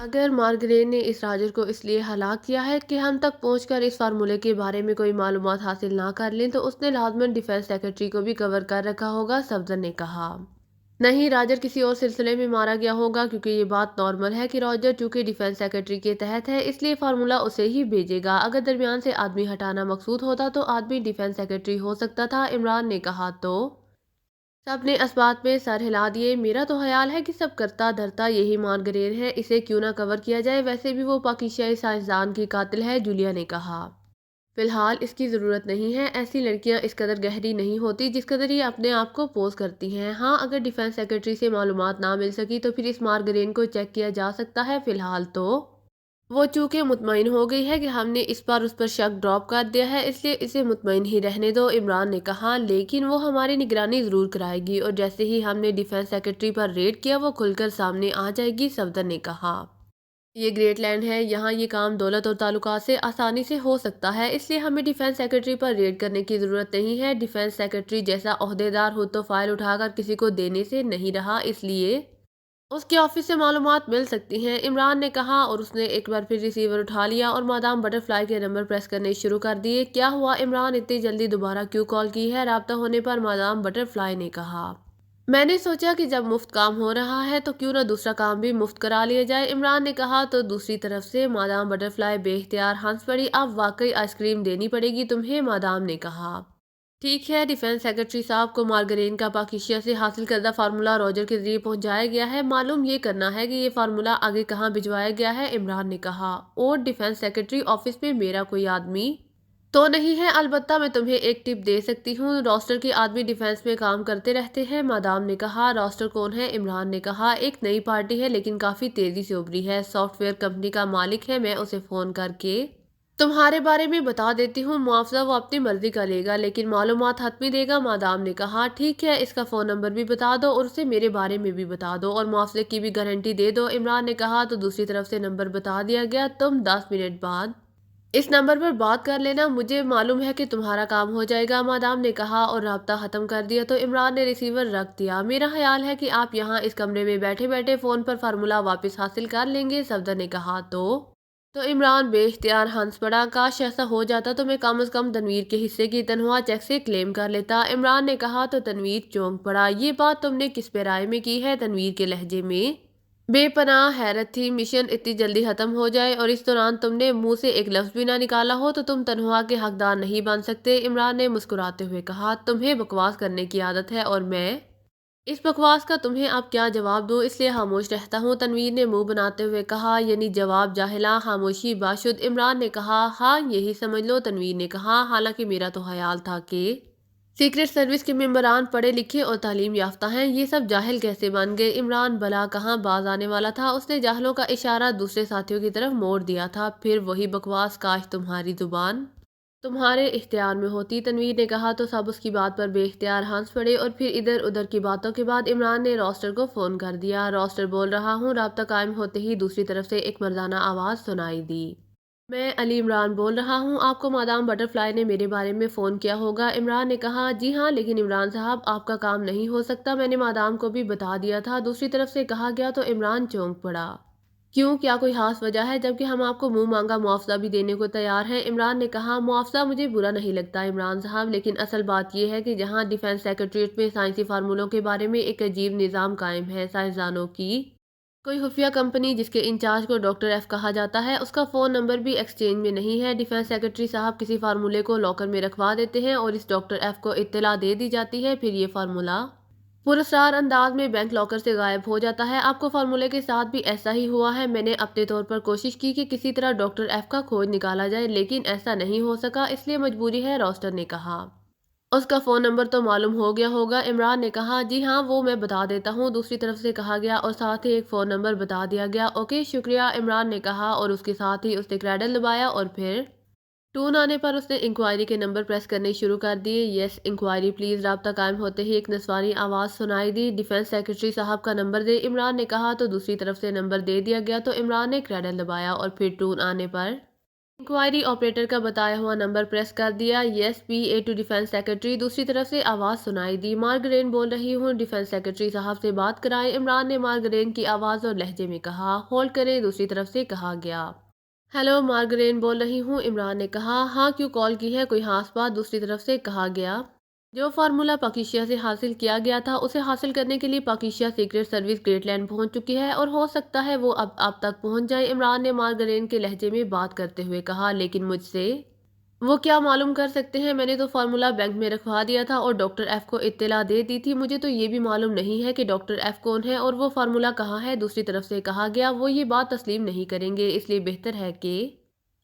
اگر مارگرین نے اس راجر کو اس لیے ہلاک کیا ہے کہ ہم تک پہنچ کر اس فارمولے کے بارے میں کوئی معلومات حاصل نہ کر لیں تو اس نے لازماً ڈیفنس سیکرٹری کو بھی کور کر رکھا ہوگا، صفدر نے کہا۔ نہیں، راجر کسی اور سلسلے میں مارا گیا ہوگا کیونکہ یہ بات نارمل ہے کہ راجر چونکہ ڈیفنس سیکرٹری کے تحت ہے اس لیے فارمولا اسے ہی بھیجے گا۔ اگر درمیان سے آدمی ہٹانا مقصود ہوتا تو آدمی ڈیفنس سیکرٹری ہو سکتا تھا، عمران نے کہا۔ تو سب نے اسبات میں سر ہلا دیے۔ میرا تو خیال ہے کہ سب کرتا دھرتا یہی مارگرین ہے، اسے کیوں نہ کور کیا جائے، ویسے بھی وہ پاکیزائی سائنسدان کی قاتل ہے، جولیا نے کہا۔ فی الحال اس کی ضرورت نہیں ہے، ایسی لڑکیاں اس قدر گہری نہیں ہوتی جس قدر یہ اپنے آپ کو پوز کرتی ہیں۔ ہاں، اگر ڈیفنس سیکرٹری سے معلومات نہ مل سکی تو پھر اس مارگرین کو چیک کیا جا سکتا ہے۔ فی الحال تو وہ چونکہ مطمئن ہو گئی ہے کہ ہم نے اس پر شک ڈراپ کر دیا ہے اس لیے اسے مطمئن ہی رہنے دو، عمران نے کہا۔ لیکن وہ ہماری نگرانی ضرور کرائے گی اور جیسے ہی ہم نے ڈیفنس سیکرٹری پر ریڈ کیا وہ کھل کر سامنے آ جائے گی، صفدر نے کہا۔ یہ گریٹ لینڈ ہے، یہاں یہ کام دولت اور تعلقات سے آسانی سے ہو سکتا ہے، اس لیے ہمیں ڈیفنس سیکرٹری پر ریڈ کرنے کی ضرورت نہیں ہے۔ ڈیفنس سیکرٹری جیسا عہدیدار خود تو فائل اٹھا کر کسی کو دینے سے نہیں رہا، اس لیے اس کے آفس سے معلومات مل سکتی ہیں، عمران نے کہا، اور اس نے ایک بار پھر ریسیور اٹھا لیا اور مادام بٹر فلائی کے نمبر پریس کرنے شروع کر دیے۔ کیا ہوا عمران، اتنی جلدی دوبارہ کیوں کال کی ہے؟ رابطہ ہونے پر مادام بٹر فلائی نے کہا۔ میں نے سوچا کہ جب مفت کام ہو رہا ہے تو کیوں نہ دوسرا کام بھی مفت کرا لیا جائے، عمران نے کہا۔ تو دوسری طرف سے مادام بٹر فلائی بے اختیار ہنس پڑی۔ اب واقعی آئس کریم دینی پڑے گی تمہیں، مادام نے کہا۔ ٹھیک ہے، ڈیفنس سیکرٹری صاحب کو مارگرین کا پاکیزا سے حاصل کردہ فارمولا راجر کے ذریعے پہنچایا گیا ہے، معلوم یہ کرنا ہے کہ یہ فارمولا آگے کہاں بھجوایا گیا ہے، عمران نے کہا۔ اور ڈیفنس سیکرٹری آفس میں میرا کوئی آدمی تو نہیں ہے، البتہ میں تمہیں ایک ٹپ دے سکتی ہوں، راسٹر کے آدمی ڈیفنس میں کام کرتے رہتے ہیں، مادام نے کہا۔ راسٹر کون ہے، عمران نے کہا۔ ایک نئی پارٹی ہے لیکن کافی تیزی سے ابھری ہے، سافٹ ویئر کمپنی کا مالک ہے، میں اسے فون کر کے تمہارے بارے میں بتا دیتی ہوں، معاوضہ وہ اپنی مرضی کا لے گا لیکن معلومات حتمی دے گا، مادام نے کہا۔ ٹھیک ہے، اس کا فون نمبر بھی بتا دو اور اسے میرے بارے میں بھی بتا دو اور معاوضے کی بھی گارنٹی دے دو، عمران نے کہا۔ تو دوسری طرف سے نمبر بتا دیا گیا، تم 10 منٹ بعد اس نمبر پر بات کر لینا، مجھے معلوم ہے کہ تمہارا کام ہو جائے گا، مادام نے کہا، اور رابطہ ختم کر دیا۔ تو عمران نے ریسیور رکھ دیا۔ میرا خیال ہے کہ آپ یہاں اس کمرے میں بیٹھے بیٹھے فون پر فارمولا واپس حاصل کر لیں گے، صفدر نے کہا۔ تو عمران بے اختیار ہنس پڑا۔ کاش ایسا ہو جاتا تو میں کم از کم تنویر کے حصے کی تنخواہ چیک سے کلیم کر لیتا، عمران نے کہا۔ تو تنویر چونک پڑا۔ یہ بات تم نے کس پیرائے میں کی ہے، تنویر کے لہجے میں بے پناہ حیرت تھی۔ مشن اتنی جلدی ختم ہو جائے اور اس دوران تم نے منہ سے ایک لفظ بھی نہ نکالا ہو تو تم تنخواہ کے حقدار نہیں بن سکتے، عمران نے مسکراتے ہوئے کہا۔ تمہیں بکواس کرنے کی عادت ہے اور میں اس بکواس کا تمہیں اب کیا جواب دوں، اس لیے خاموش رہتا ہوں، تنویر نے منہ بناتے ہوئے کہا۔ یعنی جواب جاہلاں خاموشی باشد، عمران نے کہا۔ ہاں، یہی سمجھ لو، تنویر نے کہا۔ حالانکہ میرا تو خیال تھا کہ سیکرٹ سروس کے ممبران پڑھے لکھے اور تعلیم یافتہ ہیں، یہ سب جاہل کیسے بن گئے، عمران بھلا کہاں باز آنے والا تھا، اس نے جاہلوں کا اشارہ دوسرے ساتھیوں کی طرف موڑ دیا تھا۔ پھر وہی بکواس، کاش تمہاری زبان تمہارے اختیار میں ہوتی، تنویر نے کہا۔ تو سب اس کی بات پر بے اختیار ہنس پڑے اور پھر ادھر ادھر کی باتوں کے بعد عمران نے راسٹر کو فون کر دیا۔ راسٹر بول رہا ہوں، رابطہ قائم ہوتے ہی دوسری طرف سے ایک مردانہ آواز سنائی دی۔ میں علی عمران بول رہا ہوں، آپ کو مادام بٹر فلائی نے میرے بارے میں فون کیا ہوگا، عمران نے کہا۔ جی ہاں، لیکن عمران صاحب آپ کا کام نہیں ہو سکتا، میں نے مادام کو بھی بتا دیا تھا، دوسری طرف سے کہا گیا۔ تو عمران چونک پڑا۔ کیوں، کیا کوئی خاص وجہ ہے، جبکہ ہم آپ کو منہ مانگا معاوضہ بھی دینے کو تیار ہیں، عمران نے کہا۔ معاوضہ مجھے برا نہیں لگتا عمران صاحب، لیکن اصل بات یہ ہے کہ جہاں ڈیفنس سیکرٹریٹ میں سائنسی فارمولوں کے بارے میں ایک عجیب نظام قائم ہے، سائنسدانوں کی کوئی خفیہ کمپنی جس کے انچارج کو ڈاکٹر ایف کہا جاتا ہے، اس کا فون نمبر بھی ایکسچینج میں نہیں ہے، ڈیفنس سیکرٹری صاحب کسی فارمولے کو لاکر میں رکھوا دیتے ہیں اور اس ڈاکٹر ایف کو اطلاع دے دی جاتی ہے، پھر یہ فارمولا پراسرار انداز میں بینک لاکر سے غائب ہو جاتا ہے۔ آپ کو فارمولے کے ساتھ بھی ایسا ہی ہوا ہے، میں نے اپنے طور پر کوشش کی کہ کسی طرح ڈاکٹر ایف کا کھوج نکالا جائے لیکن ایسا نہیں ہو سکا، اس لیے مجبوری ہے، راسٹر نے کہا۔ اس کا فون نمبر تو معلوم ہو گیا ہوگا، عمران نے کہا۔ جی ہاں، وہ میں بتا دیتا ہوں، دوسری طرف سے کہا گیا، اور ساتھ ہی ایک فون نمبر بتا دیا گیا۔ اوکے، شکریہ، عمران نے کہا، اور اس کے ساتھ ہی اس نے کریڈل دبایا اور پھر ٹون آنے پر اس نے انکوائری کے نمبر پریس کرنے شروع کر دیے۔ یس انکوائری پلیز، رابطہ قائم ہوتے ہی ایک نسوانی آواز سنائی دی۔ ڈیفنس سیکرٹری صاحب کا نمبر دے، عمران نے کہا۔ تو دوسری طرف سے نمبر دے دیا گیا، تو عمران نے کریڈل دبایا اور پھر ٹون آنے پر इंक्वायरी ऑपरेटर का बताया हुआ नंबर प्रेस कर दिया। Yes PA to defence secretary. दूसरी तरफ से आवाज़ सुनाई दी, मार्गरेन बोल रही हूँ, डिफेंस सेक्रेटरी साहब से बात कराएं। इमरान ने मार्गरेन की आवाज़ और लहजे में कहा। होल्ड करें, दूसरी तरफ से कहा गया। हेलो, मार्गरेन बोल रही हूँ, इमरान ने कहा। हाँ, क्यों कॉल की है, कोई खास बात? दूसरी तरफ से कहा गया। जो फार्मूला पाकिस्तान से हासिल किया गया था, उसे हासिल करने के लिए पाकिस्तान सीक्रेट सर्विस ग्रेटलैंड पहुंच चुकी है और हो सकता है वो अब आप तक पहुंच जाए। इमरान ने मार्गरेन के लहजे में बात करते हुए कहा। लेकिन मुझसे वो क्या मालूम कर सकते हैं? मैंने तो फार्मूला बैंक में रखवा दिया था और डॉक्टर एफ को इत्तला दे दी थी। मुझे तो ये भी मालूम नहीं है कि डॉक्टर एफ कौन है और वो फार्मूला कहाँ है। दूसरी तरफ से कहा गया। वो ये बात तस्लीम नहीं करेंगे, इसलिए बेहतर है कि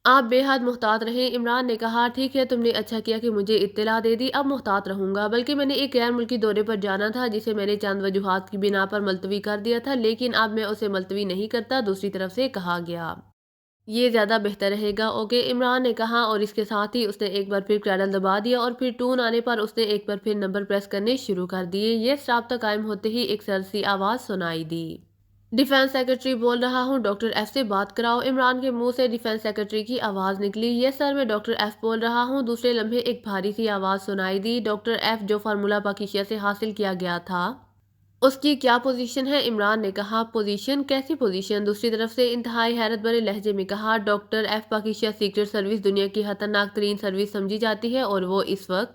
आप बेहद मुहतात रहें। इमरान ने कहा। ठीक है, तुमने अच्छा किया कि मुझे इत्तला दे दी, अब मुहतात रहूंगा। बल्कि मैंने एक गैर मुल्की दौरे पर जाना था जिसे मैंने चंद वजूहात की बिना पर मुलतवी कर दिया था, लेकिन अब मैं उसे मुलतवी नहीं करता। दूसरी तरफ से कहा गया। ये ज़्यादा बेहतर रहेगा। ओके, इमरान ने कहा और इसके साथ ही उसने एक बार फिर क्रैडल दबा दिया और फिर टून आने पर उसने एक बार फिर नंबर प्रेस करने शुरू कर दिए। ये राब्ता कायम होते ही एक सरसी आवाज़ सुनाई दी। डिफेंस सेक्रेटरी बोल रहा हूँ, डॉक्टर एफ से बात कराओ। इमरान के मुंह से डिफेंस सेक्रेटरी की आवाज़ निकली। यस सर, मैं डॉक्टर एफ बोल रहा हूँ। दूसरे लम्हे एक भारी सी आवाज़ सुनाई दी। डॉक्टर एफ, जो फार्मूला पाकिस्तान से हासिल किया गया था, उसकी क्या पोजीशन है? इमरान ने कहा। पोजीशन? कैसी पोजीशन? दूसरी तरफ से इंतहाई हैरत भरे लहजे में कहा। Doctor F, Pakistan secret service दुनिया की खतरनाक तरीन सर्विस समझी जाती है और वो इस वक्त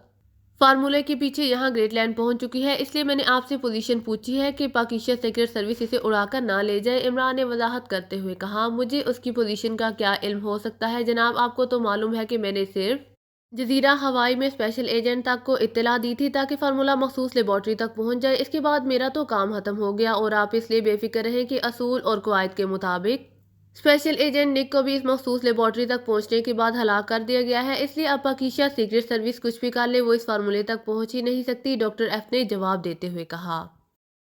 फार्मूले के पीछे यहाँ ग्रेटलैंड पहुंच चुकी है। इसलिए मैंने आपसे पोजीशन पूछी है कि पाकिस्तान सीक्रेट सर्विस इसे उड़ाकर ना ले जाए। इमरान ने वजाहत करते हुए कहा। मुझे उसकी पोजीशन का क्या इल्म हो सकता है जनाब? आपको तो मालूम है कि मैंने सिर्फ जजीरा हवाई में स्पेशल एजेंट तक को इत्तला दी थी ताकि फार्मूला मखसूस लेबॉर्ट्री तक पहुंच जाए। इसके बाद मेरा तो काम खत्म हो गया और आप इसलिए बेफिक्र रहें कि असूल और कवायद के मुताबिक स्पेशल एजेंट निक को भी इस मखसूस लेबॉर्ट्री तक पहुंचने के बाद हलाक कर दिया गया है। इसलिए अब पाकिस्तान सीक्रेट सर्विस कुछ भी कर ले, वो इस फार्मूले तक पहुंच ही नहीं सकती। डॉक्टर एफ ने जवाब देते हुए कहा।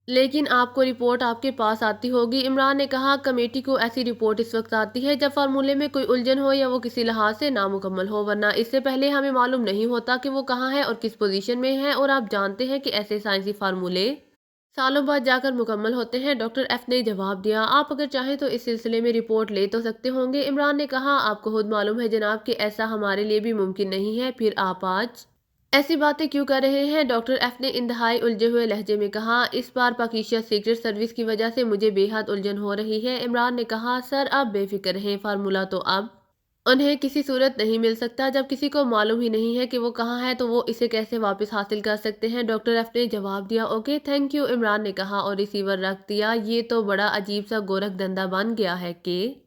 लेकिन आपको रिपोर्ट आपके पास आती होगी। इमरान ने कहा। कमेटी को ऐसी रिपोर्ट इस वक्त आती है जब फार्मूले में कोई उलझन हो या वो किसी लिहाज से नामुकम्मल हो, वरना इससे पहले हमें मालूम नहीं होता कि वो कहाँ है और किस पोजीशन में है। और आप जानते हैं कि ऐसे साइंसी फार्मूले सालों बाद जाकर मुकम्मल होते हैं। डॉक्टर एफ ने जवाब दिया। आप अगर चाहें तो इस सिलसिले में रिपोर्ट ले तो सकते होंगे। इमरान ने कहा। आपको खुद मालूम है जनाब कि ऐसा हमारे लिए भी मुमकिन नहीं है, फिर आप आज ऐसी बातें क्यों कर रहे हैं? डॉक्टर एफ ने इंतहाई उलझे हुए लहजे में कहा। इस बार पाकिस्तान सीक्रेट सर्विस की वजह से मुझे बेहद उलझन हो रही है। इमरान ने कहा। सर, आप बेफिक्र हैं, फार्मूला तो अब उन्हें किसी सूरत नहीं मिल सकता। जब किसी को मालूम ही नहीं है कि वो कहाँ है तो वो इसे कैसे वापस हासिल कर सकते हैं? डॉक्टर एफ ने जवाब दिया। ओके, थैंक यू, इमरान ने कहा और रिसीवर रख दिया। ये तो बड़ा अजीब सा गोरख धंधा बन गया है कि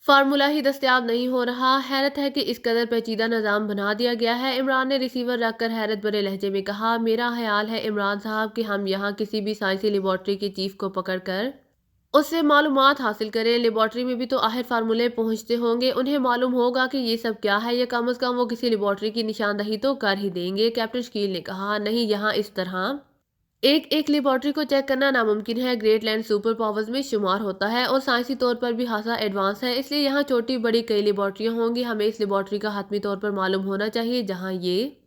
फार्मूला ही दस्तयाब नहीं हो रहा। हैरत है कि इस कदर पेचीदा निज़ाम बना दिया गया है। इमरान ने रिसीवर रखकर हैरत भरे लहजे में कहा। मेरा ख्याल है इमरान साहब कि हम यहाँ किसी भी साइंसी लेबॉर्ट्री के चीफ को पकड़कर उससे मालूमात हासिल करें। लेबॉर्ट्री में भी तो आखिर फार्मूले पहुंचते होंगे, उन्हें मालूम होगा कि ये सब क्या है, या कम अज़ कम वो किसी लेबॉर्ट्री की निशानदही तो कर ही देंगे। कैप्टन शकील ने कहा। नहीं, यहाँ इस तरह एक एक लेबॉर्ट्री को चेक करना नामुमकिन है। ग्रेटलैंड सुपर पावर्स में शुमार होता है और साइंसी तौर पर भी खासा एडवांस है, इसलिए यहाँ छोटी बड़ी कई लेबॉर्ट्रियाँ होंगी। हमें इस लेबॉर्ट्री का हतमी तौर पर मालूम होना चाहिए जहाँ ये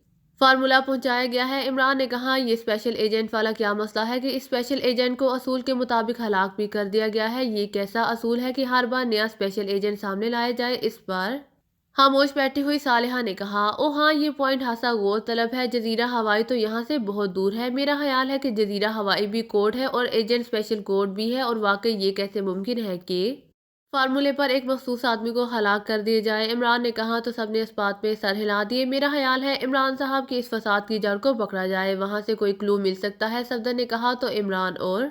फार्मूला पहुंचाया गया है। इमरान ने कहा। ये स्पेशल एजेंट वाला क्या मसला है कि इस स्पेशल एजेंट को असूल के मुताबिक हलाक भी कर दिया गया है? ये कैसा असूल है कि हर बार नया स्पेशल एजेंट सामने लाया जाए? इस पर खामोश बैठी हुई सालिहा ने कहा। ओ हाँ, ये पॉइंट हासा गौर तलब है। जजीरा हवाई तो यहाँ से बहुत दूर है। मेरा ख्याल है कि जजीरा हवाई भी कोड है और एजेंट स्पेशल कोड भी है। और वाकई ये कैसे मुमकिन है कि फार्मूले पर एक मखसूस आदमी को हलाक कर दिए जाए? इमरान ने कहा तो सबने इस बात पे सर हिला दिए। मेरा ख्याल है इमरान साहब की इस फसाद की जड़ को पकड़ा जाए, वहां से कोई क्लू मिल सकता है। सफदर ने कहा तो इमरान और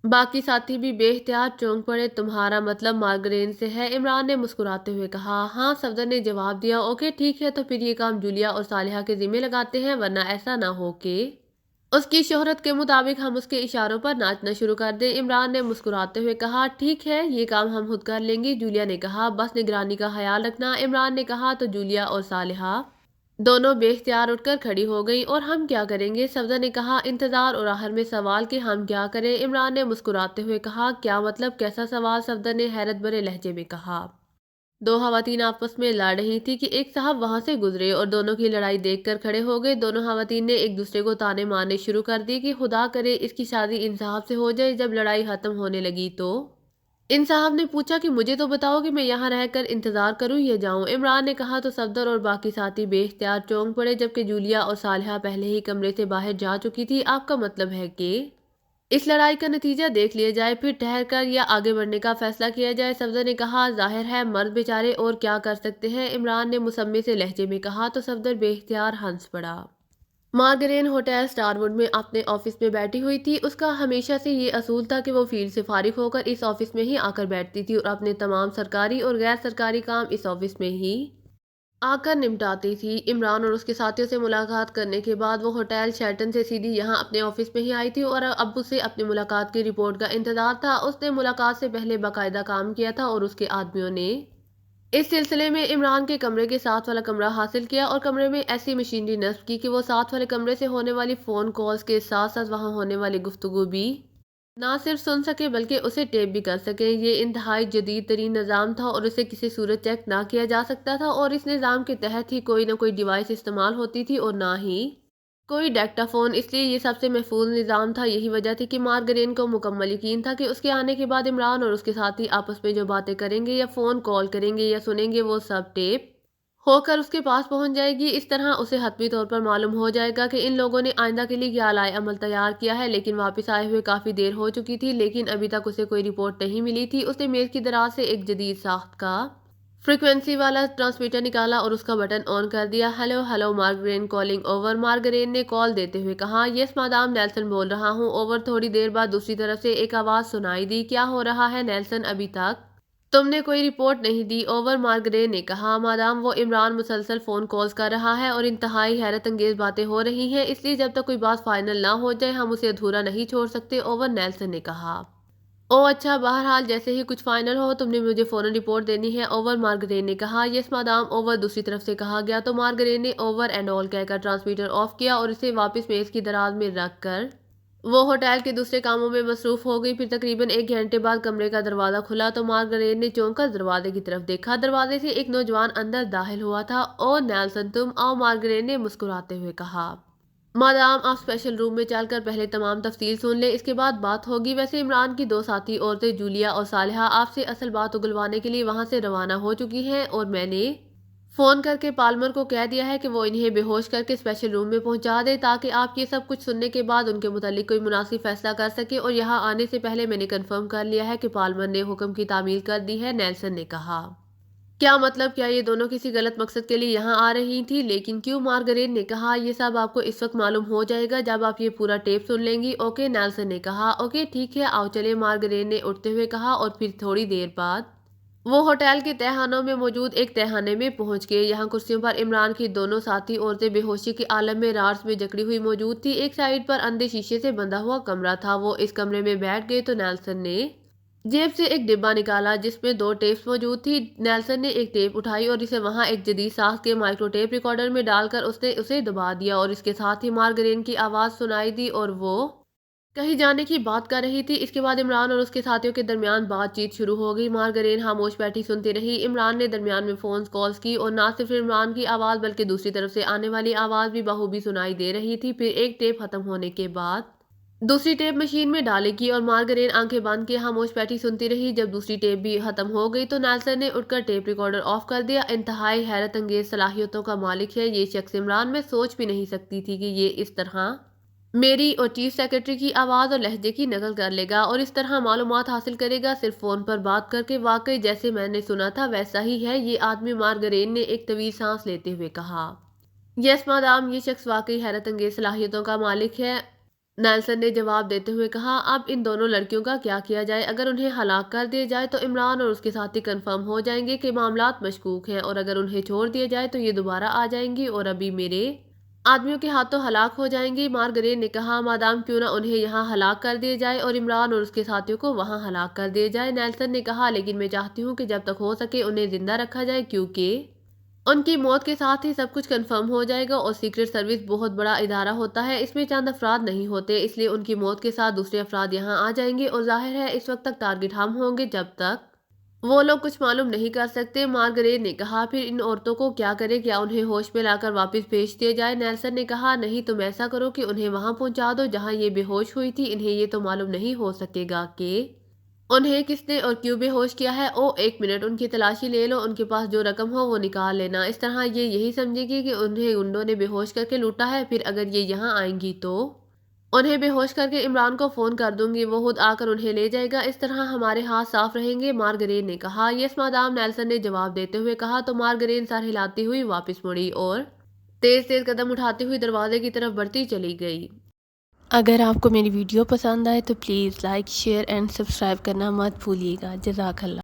बाकी साथी भी बेख्तियार चौंक पड़े। तुम्हारा मतलब मार्गरेन से है? इमरान ने मुस्कुराते हुए कहा। हाँ, सफदर ने जवाब दिया। ओके, ठीक है, तो फिर ये काम जूलिया और सालिहा के जिम्मे लगाते हैं, वरना ऐसा ना हो कि उसकी शोहरत के मुताबिक हम उसके इशारों पर नाचना शुरू कर दें। इमरान ने मुस्कुराते हुए कहा। ठीक है, ये काम हम खुद कर लेंगे। जूलिया ने कहा। बस निगरानी का ख्याल रखना। इमरान ने कहा तो जूलिया और सालिहा दोनों बेख्तियार उठकर खड़ी हो गई। और हम क्या करेंगे? सफदर ने कहा। इंतजार और आखिर में सवाल कि हम क्या करें? इमरान ने मुस्कुराते हुए कहा। क्या मतलब, कैसा सवाल? सफदर ने हैरत भरे लहजे में कहा। दो खवातीन आपस में लड़ रही थी कि एक साहब वहां से गुजरे और दोनों की लड़ाई देखकर खड़े हो गए। दोनों खवातीन ने एक दूसरे को ताने मारने शुरू कर दिए कि खुदा करे इसकी शादी इंसाफ से हो जाए। जब लड़ाई खत्म होने लगी तो इन साहब ने पूछा कि मुझे तो बताओ कि मैं यहाँ रहकर इंतजार करूँ या जाऊँ। इमरान ने कहा तो सफदर और बाकी साथी बेख्तियार चौंक पड़े, जबकि जूलिया और सालिहा पहले ही कमरे से बाहर जा चुकी थी। आपका मतलब है कि इस लड़ाई का नतीजा देख लिया जाए, फिर ठहर कर या आगे बढ़ने का फैसला किया जाए? सफदर ने कहा, जाहिर है मर्द बेचारे और क्या कर सकते हैं। इमरान ने मुसम्मे से लहजे में कहा तो सफदर बेख्तियार हंस पड़ा। मार्गरेन होटल स्टारवुड में अपने ऑफिस में बैठी हुई थी। उसका हमेशा से ये असूल था कि वो फील्ड से फारिग होकर इस ऑफिस में ही आकर बैठती थी और अपने तमाम सरकारी और गैर सरकारी काम इस ऑफिस में ही आकर निपटाती थी। इमरान और उसके साथियों से मुलाकात करने के बाद वो होटल शेल्टन से सीधी यहाँ अपने ऑफिस में ही आई थी और अब उसे अपनी मुलाकात की रिपोर्ट का इंतजार था। उसने मुलाकात से पहले बाकायदा काम किया था और उसके आदमियों ने इस सिलसिले में इमरान के कमरे के साथ वाला कमरा हासिल किया और कमरे में ऐसी मशीनरी नस्ब की कि वो साथ वाले कमरे से होने वाली फ़ोन कॉल्स के साथ साथ वहाँ होने वाली गुफ्तगू भी ना सिर्फ सुन सके बल्कि उसे टेप भी कर सके। ये इंतहाई जदीद तरीन निज़ाम था और उसे किसी सूरत चेक ना किया जा सकता था और इस निज़ाम के तहत ही कोई ना कोई डिवाइस इस्तेमाल होती थी और ना ही कोई डेक्टाफोन। इसलिए ये सबसे महफूज निज़ाम था। यही वजह थी कि मार्गरेन को मुकम्मल यकीन था कि उसके आने के बाद इमरान और उसके साथी आपस में जो बातें करेंगे या फ़ोन कॉल करेंगे या सुनेंगे वो सब टेप होकर उसके पास पहुंच जाएगी। इस तरह उसे हतमी तौर पर मालूम हो जाएगा कि इन लोगों ने आइंदा के लिए क्या लाए अमल तैयार किया है। लेकिन वापस आए हुए काफ़ी देर हो चुकी थी, लेकिन अभी तक उसे कोई रिपोर्ट नहीं मिली थी। उसने मेज़ की दराज से एक जदीद साख्त का फ्रीक्वेंसी वाला ट्रांसमीटर निकाला और उसका बटन ऑन कर दिया। हेलो हेलो मार्गरेन कॉलिंग ओवर। मार्गरेन ने कॉल देते हुए कहा, यस मादाम, नेल्सन बोल रहा हूँ ओवर। थोड़ी देर बाद दूसरी तरफ से एक आवाज़ सुनाई दी, क्या हो रहा है नेल्सन, अभी तक तुमने कोई रिपोर्ट नहीं दी? ओवर। मार्गरेन ने कहा, मादाम वो इमरान मुसलसल फ़ोन कॉल्स कर रहा है और इंतहाई हैरत अंगेज बातें हो रही हैं, इसलिए जब तक कोई बात फाइनल ना हो जाए हम उसे अधूरा नहीं छोड़ सकते। ओवर। नेल्सन ने कहा, ओह अच्छा, बहरहाल जैसे ही कुछ फाइनल हो तुमने मुझे फ़ौरन रिपोर्ट देनी है। ओवर। मार्गरेन ने कहा, यस मादाम। ओवर। दूसरी तरफ से कहा गया तो मार्गरेन ने ओवर एंड ऑल कहकर ट्रांसमीटर ऑफ किया और इसे वापस मेज़ की दराज में रख कर वो होटल के दूसरे कामों में मसरूफ हो गई। फिर तकरीबन 1 घंटे बाद कमरे का दरवाज़ा खुला तो मार्गरेन ने चौंक कर दरवाजे की तरफ देखा। दरवाजे से एक नौजवान अंदर दाखिल हुआ था। ओ नेल्सन, तुम आओ, मार्गरेन ने मुस्कुराते हुए कहा। मादाम आप स्पेशल रूम में चलकर पहले तमाम तफसील सुन ले, इसके बाद बात होगी। वैसे इमरान की दो साथी औरतें जूलिया और सालिहा आपसे असल बात उगलवाने के लिए वहां से रवाना हो चुकी हैं और मैंने फ़ोन करके पाल्मर को कह दिया है कि वो इन्हें बेहोश करके स्पेशल रूम में पहुंचा दे ताकि आप ये सब कुछ सुनने के बाद उनके मुतालिक कोई मुनासिब फैसला कर सके। और यहाँ आने से पहले मैंने कंफर्म कर लिया है कि पाल्मर ने हुक्म की तामील कर दी है। नेल्सन ने कहा, क्या मतलब, क्या ये दोनों किसी गलत मकसद के लिए यहाँ आ रही थी? लेकिन क्यों? मार्गरेन ने कहा, ये सब आपको इस वक्त मालूम हो जाएगा जब आप ये पूरा टेप सुन लेंगी। ओके। नेल्सन ने कहा, ओके ठीक है, आओ चले। मार्गरेन ने उठते हुए कहा और फिर थोड़ी देर बाद वो होटल के तहखानों में मौजूद एक तहखाने में पहुंच गए। यहाँ कुर्सियों पर इमरान की दोनों साथी औरतें बेहोशी के आलम में रार्स में जकड़ी हुई मौजूद थी। एक साइड पर अंधे शीशे से बंधा हुआ कमरा था। वो इस कमरे में बैठ गए तो नेल्सन ने जेब से एक डिब्बा निकाला जिसमें 2 टेप्स मौजूद थी। नेल्सन ने एक टेप उठाई और इसे वहां एक जदीद साख के माइक्रोटेप रिकॉर्डर में डालकर उसने उसे दबा दिया और इसके साथ ही मार्गरेन की आवाज़ सुनाई दी और वो कहीं जाने की बात कर रही थी। इसके बाद इमरान और उसके साथियों के दरमियान बातचीत शुरू हो गई। मार्गरेन खामोश बैठी सुनती रही। इमरान ने दरमियान में फ़ोन कॉल्स की और ना सिर्फ इमरान की आवाज़ बल्कि दूसरी तरफ से आने वाली आवाज़ भी बखूबी सुनाई दे रही थी। फिर एक टेप ख़त्म होने के बाद दूसरी टेप मशीन में डालेगी और मार्गरेन आंखें बंद किए खामोश बैठी सुनती रही। जब दूसरी टेप भी खत्म हो गई तो नेल्सन ने उठकर टेप रिकॉर्डर ऑफ कर दिया। इंतहाई हैरत अंगेज सलाहियतों का मालिक है ये शख्स इमरान। मैं सोच भी नहीं सकती थी कि ये इस तरह मेरी और चीफ सेक्रेटरी की आवाज़ और लहजे की नकल कर लेगा और इस तरह मालूमात हासिल करेगा सिर्फ फ़ोन पर बात करके। वाकई जैसे मैंने सुना था वैसा ही है ये आदमी। मार्गरेन ने एक तवील सांस लेते हुए कहा, यस मादाम, ये शख्स वाकई हैरत अंगेज सलाहियतों का मालिक है। नेल्सन ने जवाब देते हुए कहा, अब इन दोनों लड़कियों का क्या किया जाए? अगर उन्हें हलाक कर दिया जाए तो इमरान और उसके साथी कंफर्म हो जाएंगे कि मामलात मशकूक हैं और अगर उन्हें छोड़ दिया जाए तो ये दोबारा आ जाएंगी और अभी मेरे आदमियों के हाथों हलाक हो जाएंगी। मार्गरेन ने कहा, मादाम क्यों ना उन्हें यहाँ हलाक कर दिया जाए और इमरान और उसके साथियों को वहाँ हलाक कर दिया जाए। नेल्सन ने कहा, लेकिन मैं चाहती हूँ कि जब तक हो सके उन्हें जिंदा रखा जाए क्योंकि उनकी मौत के साथ ही सब कुछ कंफर्म हो जाएगा और सीक्रेट सर्विस बहुत बड़ा इदारा होता है, इसमें चंद अफराद नहीं होते, इसलिए उनकी मौत के साथ दूसरे अफराद यहाँ आ जाएंगे और जाहिर है इस वक्त तक टारगेट हम होंगे जब तक वो लोग कुछ मालूम नहीं कर सकते। मार्गरेट ने कहा, फिर इन औरतों को क्या करें? क्या उन्हें होश में लाकर वापस भेज दिया जाए? नेल्सन ने कहा, नहीं, तुम ऐसा करो कि उन्हें वहां पहुंचा दो जहां ये बेहोश हुई थी। इन्हें ये तो मालूम नहीं हो सकेगा कि انہیں کس نے اور کیوں بے ہوش کیا ہے؟ او 1 منٹ، ان کی تلاشی لے لو، ان کے پاس جو رقم ہو وہ نکال لینا۔ اس طرح یہ یہی سمجھے گی کہ انہیں گنڈوں نے بے ہوش کر کے لوٹا ہے، پھر اگر یہ یہاں آئیں گی تو انہیں بے ہوش کر کے عمران کو فون کر دوں گی، وہ خود آ کر انہیں لے جائے گا، اس طرح ہمارے ہاتھ صاف رہیں گے، مارگرین نے کہا۔ یس مادام، نیلسن نے جواب دیتے ہوئے کہا۔ تو مارگرین سر ہلاتی ہوئی واپس مڑی اور تیز تیز قدم اٹھاتی ہوئی دروازے کی طرف بڑھتی چلی گئی۔ اگر آپ کو میری ویڈیو پسند آئے تو please like, share and subscribe کرنا مت بھولیے گا۔ جزاک اللہ۔